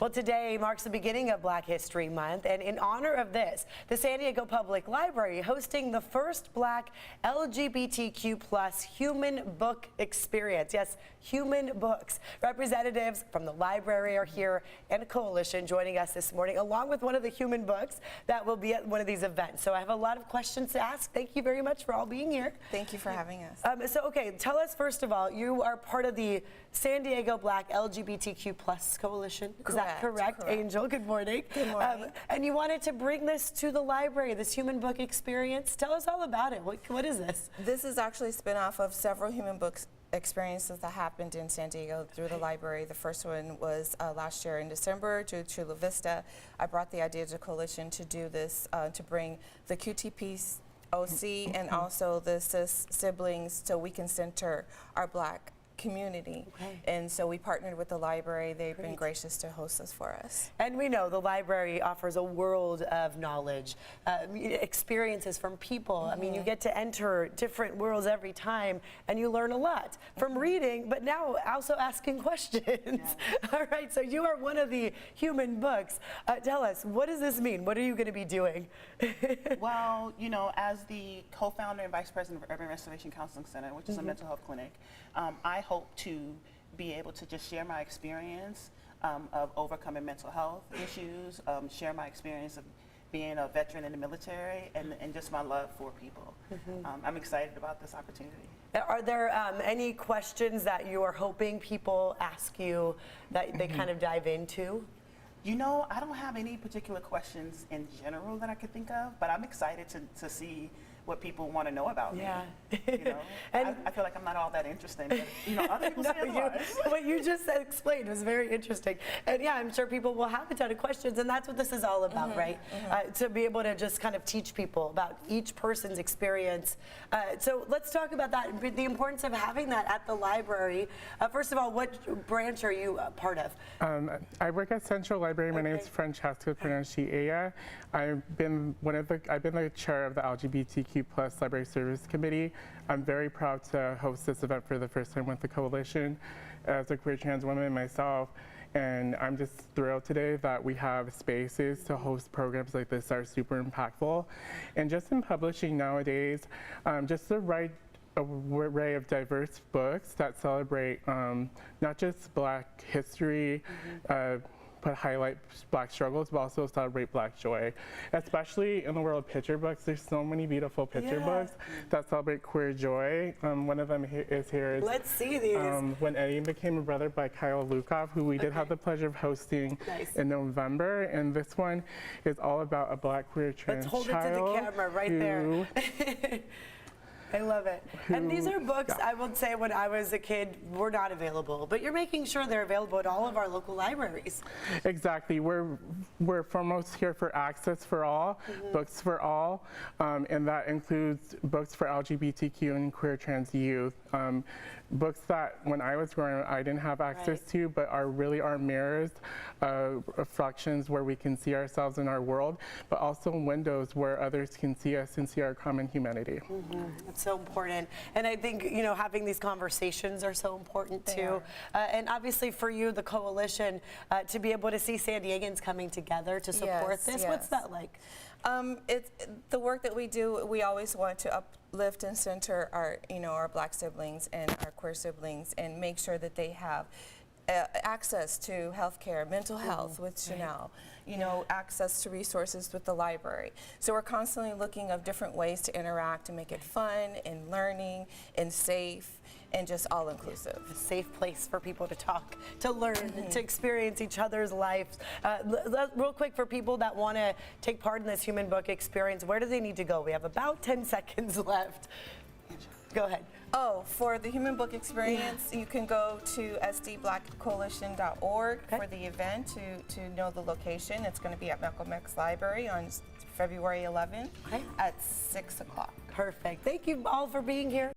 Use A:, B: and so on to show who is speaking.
A: Well, today marks the beginning of Black History Month, and in honor of this, the San Diego Public Library hosting the first Black LGBTQ+ human book experience. Yes, human books. Representatives from the library are here and a coalition joining us this morning, along with one of the human books that will be at one of these events. So I have a lot of questions to ask. Thank you very much for all being here.
B: Thank you for having us.
A: Okay, tell us first of all, you are part of the San Diego Black LGBTQ+ Coalition. Is that correct? Angel, good morning.
B: Good morning.
A: And you wanted to bring this to the library, this human book experience. Tell us all about it. What is this?
B: This is actually a spin-off of several human books experiences that happened in San Diego through the library. The first one was last year in December to Chula Vista. I brought the idea to the coalition to do this, to bring the QTP OC and also the cis siblings so we can center our Black community. And so we partnered with the library. They've been gracious to host this for us.
A: And we know the library offers a world of knowledge, experiences from people. I mean, you get to enter different worlds every time and you learn a lot from reading, but now also asking questions. All right, so you are one of the human books. Tell us, what does this mean? What are you going to be doing?
C: Well, you know, as the co-founder and vice president of Urban Restoration Counseling Center, which is a mental health clinic, I hope to be able to just share my experience of overcoming mental health issues, share my experience of being a veteran in the military, and just my love for people. I'm excited about this opportunity.
A: Are there any questions that you are hoping people ask you that they kind of dive into?
C: You know, I don't have any particular questions in general that I could think of, but I'm excited to see what people want to know about me. You know, and I feel like I'm not all that interesting, but you know, other people say otherwise.
A: What you just explained was very interesting. And yeah, I'm sure people will have a ton of questions, and that's what this is all about, right? To be able to just kind of teach people about each person's experience. So let's talk about that, the importance of having that at the library. First of all, what branch are you part of?
D: I work at Central Library. My name is Francesca Pronunciea. I've been the chair of the LGBTQ+ Library Service Committee. I'm very proud to host this event for the first time with the coalition as a queer trans woman myself. And I'm just thrilled today that we have spaces to host programs like this that are super impactful. And just in publishing nowadays, just the right array of diverse books that celebrate not just Black history, but highlight Black struggles, but also celebrate Black joy. Especially in the world of picture books, there's so many beautiful picture books that celebrate queer joy. One of them is here.
A: Let's see these.
D: When Eddie Became a Brother by Kyle Lukov, who we did have the pleasure of hosting in November. And this one is all about a Black queer trans child.
A: Let's hold it to the camera right there. I love it. And these are books, I would say, when I was a kid, were not available. But you're making sure they're available at all of our local libraries.
D: Exactly. We're foremost here for access for all, books for all, and that includes books for LGBTQ and queer trans youth. Books that, when I was growing up, I didn't have access to, but are really our mirrors, reflections where we can see ourselves in our world, but also windows where others can see us and see our common humanity.
A: It's so important. And I think, you know, having these conversations are so important too. And obviously for you, the coalition, to be able to see San Diegans coming together to support this, what's that like?
B: It's the work that we do. We always want to uplift and center our, our Black siblings and our queer siblings, and make sure that they have access to healthcare, mental health with Chanel, access to resources with the library. So we're constantly looking of different ways to interact and make it fun and learning and safe and just all inclusive.
A: A safe place for people to talk, to learn, to experience each other's lives. Real quick, for people that want to take part in this human book experience, where do they need to go? We have about 10 seconds left. Go ahead.
B: Oh, for the human book experience, you can go to sdblackcoalition.org for the event to know the location. It's going to be at Malcolm X Library on February 11th at 6 o'clock.
A: Perfect. Thank you all for being here.